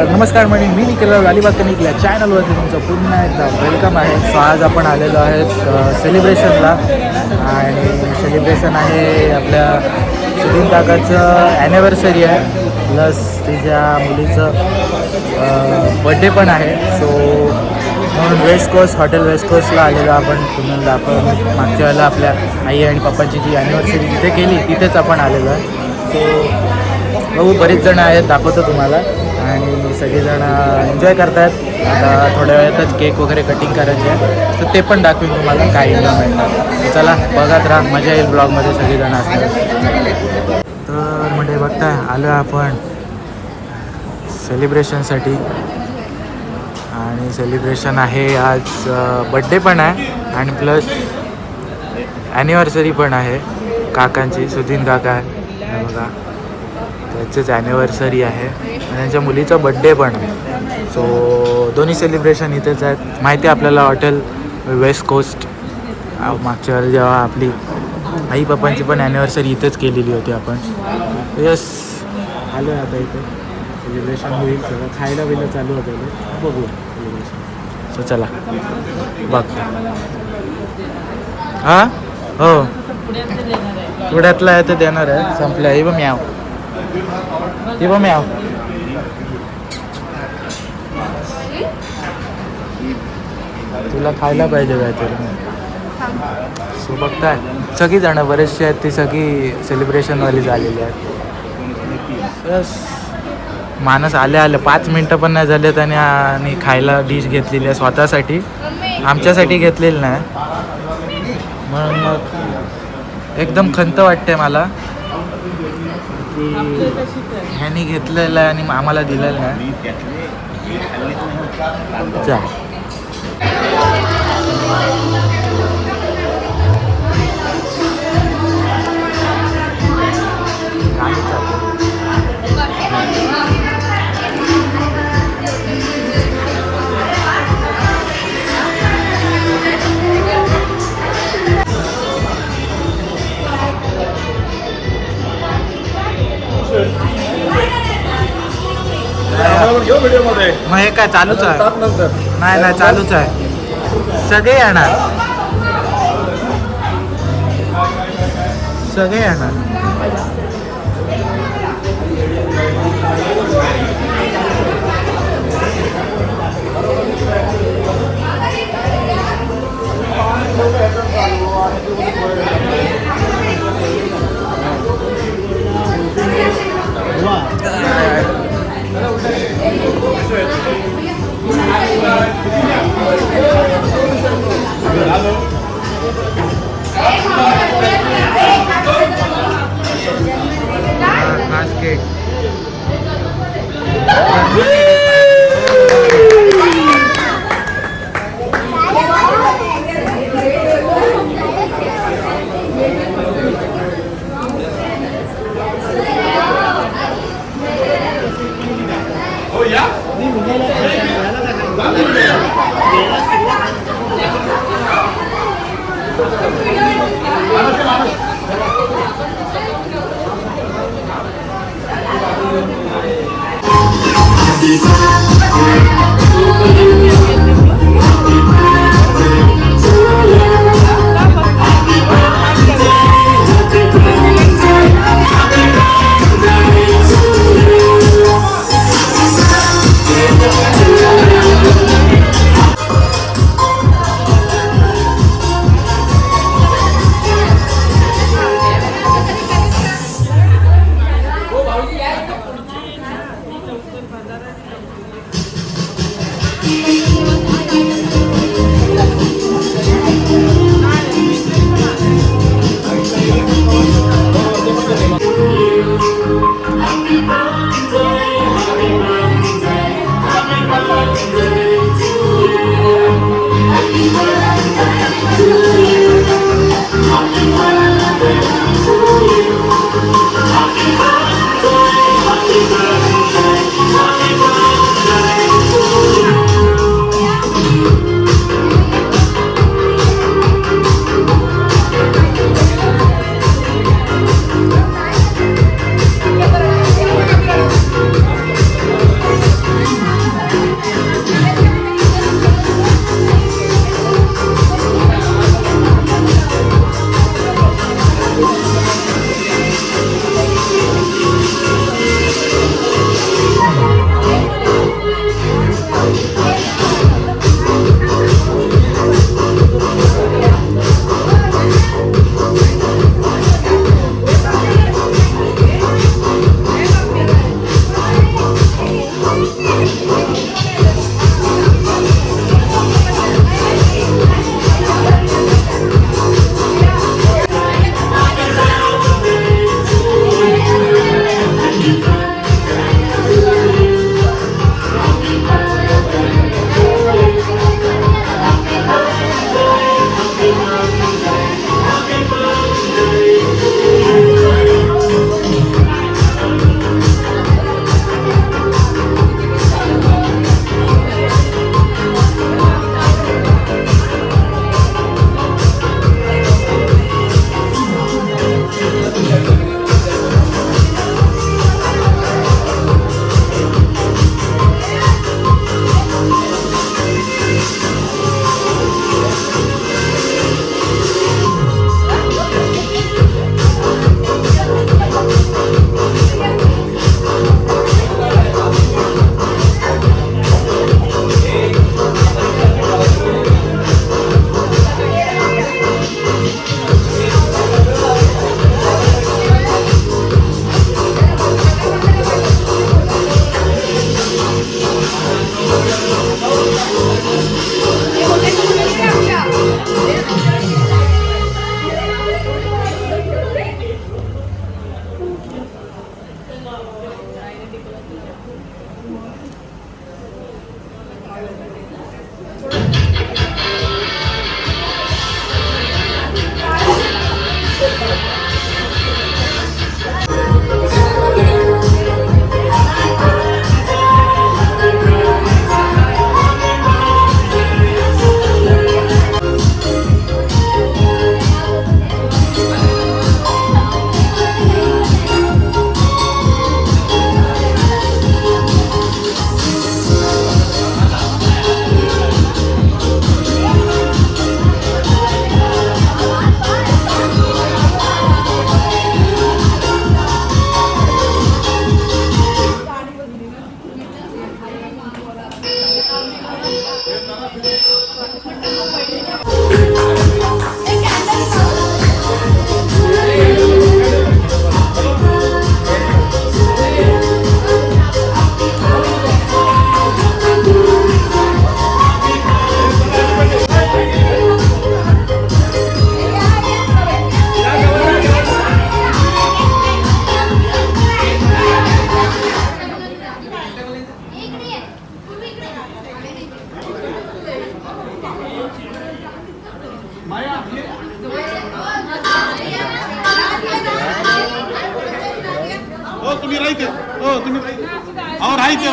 नमस्कार मंडळी, मी निखिल अलिबाग कनिक या चॅनलवरती तुमचं पुन्हा एकदा वेलकम आहे. सो आज आपण आलेलो आहेत सेलिब्रेशनला आणि सेलिब्रेशन आहे आपल्या सुदीन काकाचं ॲनिव्हर्सरी आहे, प्लस तिच्या मुलीचं बड्डे पण आहे. सो म्हणून वेस्ट कोस्ट हॉटेल वेस्ट कोस्टला आलेलो आपण. तुम्ही मागच्या वेळेला आपल्या आई आणि पप्पाची जी ॲनिव्हर्सरी जिथे केली तिथेच आपण आलेलो आहे. सो बघू, बरेच जण आहेत, दाखवतो तुम्हाला. आणि सगळेजण एन्जॉय करत आहेत. आता थोड्या वेळातच केक वगैरे कटिंग करायचे आहे, तर ते पण दाखवेन तुम्हाला काय एन्जॉयमेंट आहे. चला बघत राहा, मजा येईल ब्लॉगमध्ये सगळेजण असतात. तर म्हणजे बघताय आलो आपण सेलिब्रेशनसाठी. आणि सेलिब्रेशन आहे आज, बड्डे पण आहे आणि प्लस ॲनिव्हर्सरी पण आहे काकांची. सुदीन काका आहे बघा, त्याचंच ॲनिव्हर्सरी आहे आणि त्यांच्या मुलीचा बड्डे पण आहे. सो दोन्ही सेलिब्रेशन इथेच आहेत. माहिती आहे आपल्याला हॉटेल वेस्ट कोस्ट. मागच्या वेळेला जेव्हा आपली आई पप्पांची पण ॲनिव्हर्सरी इथेच केलेली होती आपण. यस, आलो आहे आता इथे. सेलिब्रेशन होईल, सगळं खायला बिलं चालू होतं, बघूया सेलिब्रेशन. सो चला बघ. हां हो, पुण्यातला आहे तर देणार आहे, संपलं आहे. बघ म्याव, ते बघ म्याव. तुला खायला पाहिजे काहीतरी. सो बघताय सगळी जणं बरेचसे आहेत, ती सगळी सेलिब्रेशनवाली झालेली आहेत. बस माणूस आले 5 मिनटं पण नाही झालेत आणि खायला डिश घेतलेली आहे स्वतःसाठी, आमच्यासाठी घेतलेली नाही. म्हणून मग एकदम खंत वाटते मला की ह्यानी घेतलेलं आहे आणि आम्हाला दिलेलं नाही. चा मग हे काय चालूच आहे? नाही चालूच आहे, सगळे येणार, सगळे येणार. Happy birthday, happy birthday, happy birthday. तुम्ही राहायचे हो तुम्ही अहो राहायचे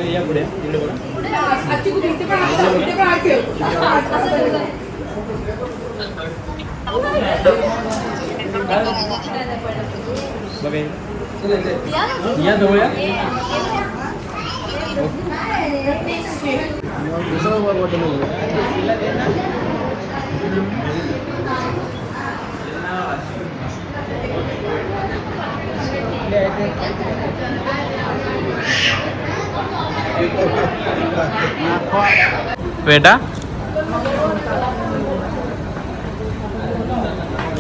या पुढे या जवळ बेटा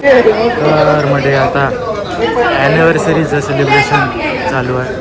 तर मध्ये आता ॲनिव्हर्सरीचं सेलिब्रेशन चालू आहे.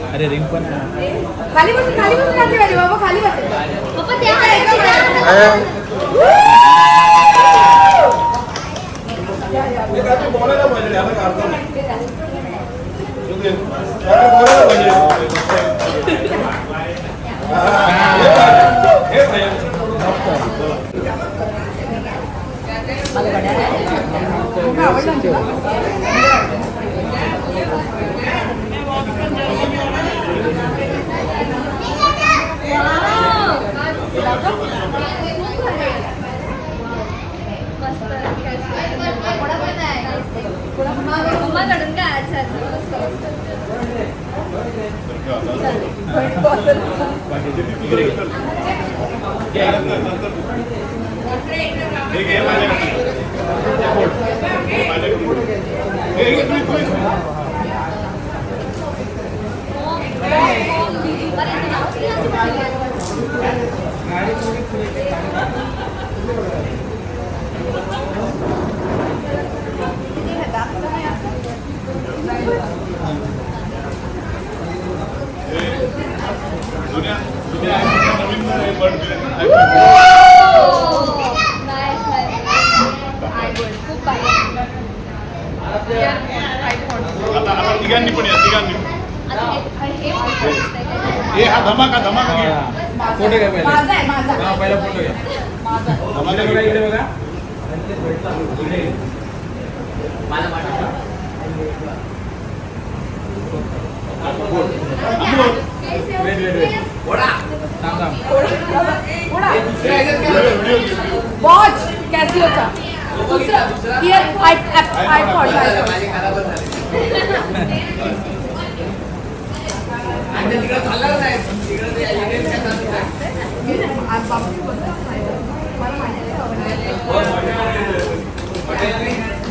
अरे रिंग पण खाली बसून राहते वाली बाबा खाली बस पप्पा त्या तिघांनी पण या तिघांनी हा धमाका धमाका घ्या फोटो घ्या पहिले माझा आहे माझा हा पहिला फोटो घ्या धमाका बघा इकडे बघा वेट वेट वेट थांब थांब वॉच कॅसिओचा दूसरा हियर आयपॉड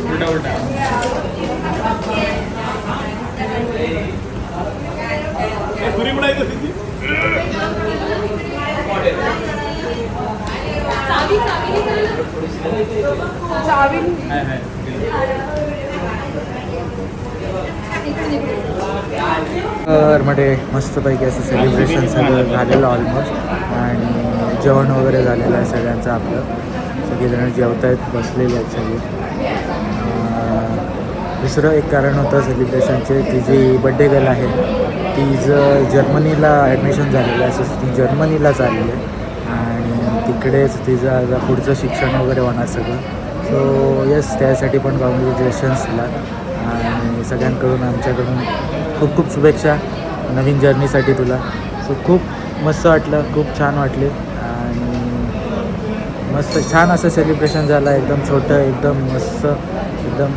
उलटा उलटा सुरी पण आहे तिथे चावी हाय हाय मध्ये मस्तपैकी असं सेलिब्रेशन सगळं झालेलं ऑलमोस्ट आणि जेवण वगैरे झालेलं आहे सगळ्यांचं आपलं सगळेजण जेवत आहेत बसलेले आहेत सगळे दुसरं एक कारण होतं सेलिब्रेशनचे ती जी बड्डे गर्ल आहे तिचं जर्मनीला ॲडमिशन झालेलं आहे असं ती जर्मनीला चालली आहे आणि तिकडेच तिचं आता पुढचं शिक्षण वगैरे होणार सगळं सो येस त्यासाठी पण कॉंग्रॅच्युलेशन्स तिला आणि सगळ्यांकडून आमच्याकडून खूप खूप शुभेच्छा नवीन जर्नीसाठी तुला सो खूप मस्त वाटलं खूप छान वाटले आणि मस्त छान असं सेलिब्रेशन झालं एकदम छोटं एकदम मस्त एकदम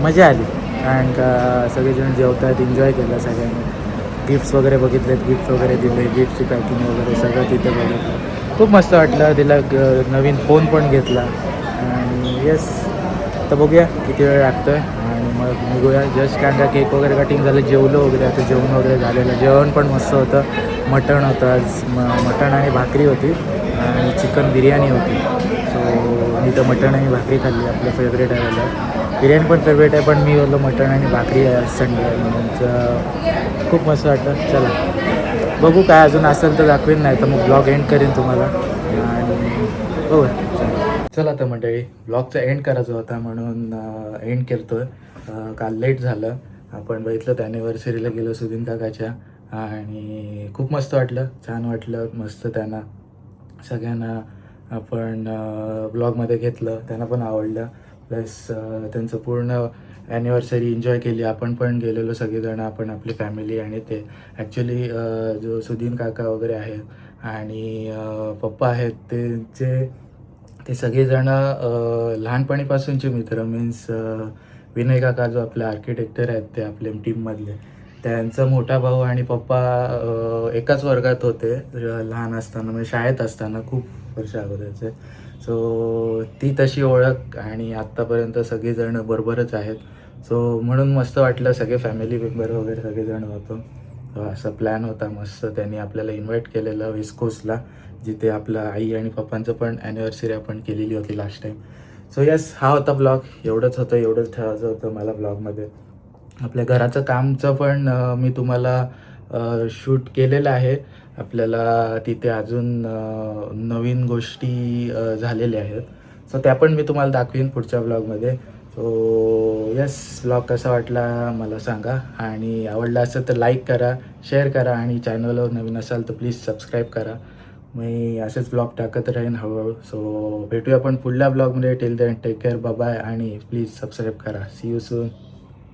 मजा आली कारण का सगळेजण जेवत आहेत एन्जॉय केलं सगळ्यांनी गिफ्ट्स वगैरे बघितलेत गिफ्ट वगैरे दिले गिफ्टची पॅकिंग वगैरे सगळं तिथे बघितलं खूप मस्त वाटलं तिला नवीन फोन पण घेतला आणि येस तर बघूया किती वेळ लागतो आहे आणि मग निघूया जस्ट कारण का केक वगैरे कटिंग झालं जेवलो वगैरे आता जेवण वगैरे झालेलं जेवण पण मस्त होतं मटण होतं आज मटण आणि भाकरी होती आणि चिकन बिर्याणी होती सो मी तर मटण आणि भाकरी खाल्ली आपलं फेवरेट आहे मला बिर्याणी पण फेवरेट आहे पण मी बोललो मटण आणि भाकरी आहे संडे म्हणून खूप मस्त वाटलं चला बघू काय अजून असेल तर दाखवेन नाही तर मग ब्लॉग एंड करेन तुम्हाला आणि हो चला चला तर मंडळी, ब्लॉगचा एंड करायचा होता म्हणून एंड करतोय. काल लेट झालं. आपण बघितलं तर ॲनिव्हर्सरीला गेलो सुदीन काकाच्या आणि खूप मस्त वाटलं, छान वाटलं. मस्त त्यांना सगळ्यांना आपण ब्लॉगमध्ये घेतलं, त्यांना पण आवडलं. प्लस त्यांचं पूर्ण ॲनिव्हर्सरी एन्जॉय केली. आपण पण गेलेलो सगळेजणं, आपण आपली फॅमिली आणि ते ॲक्च्युली जो सुदीन काका वगैरे आहेत आणि पप्पा आहेत ते सगळेजणं लहानपणीपासूनचे मित्र. मीन्स विनय काका जो आपले आर्किटेक्टर आहेत ते आपल्या टीममधले, त्यांचा मोठा भाऊ आणि पप्पा एकाच वर्गात होते लहान असताना, म्हणजे शाळेत असताना खूप वर्ष अगोदरचे. सो ती तशी ओळख आणि आत्तापर्यंत सगळेजणं बरोबरच आहेत. सो म्हणून मस्त वाटलं, सगळे फॅमिली मेंबर वगैरे सगळेजण होतो. असा प्लॅन होता मस्त. त्यांनी आपल्याला इन्व्हाइट केलेलं वेस्ट कोस्टला, जिथे आपलं आई आणि पप्पांचं पण ॲनिव्हर्सरी आपण केलेली होती लास्ट टाईम. सो यस, हा होता ब्लॉग. एवढंच ठेवायचं होतं मला ब्लॉगमध्ये. आपल्या घराचं कामचं पण मी तुम्हाला शूट केलेलं आहे. आपल्याला तिथे अजून नवीन गोष्टी झालेल्या आहेत. सो त्या पण मी तुम्हाला दाखवीन पुढच्या ब्लॉगमध्ये. सो यस, ब्लॉग कसा वाटला मला सांगा आणि आवडला असेल तर लाईक करा, शेअर करा आणि चॅनलवर नवीन असाल तर प्लीज सबस्क्राईब करा. मी असेच ब्लॉग टाकत राहीन हळूहळू. सो भेटूया आपण पुढल्या ब्लॉगमध्ये. Till then take care, bye आणि प्लीज सबस्क्राईब करा. See you soon.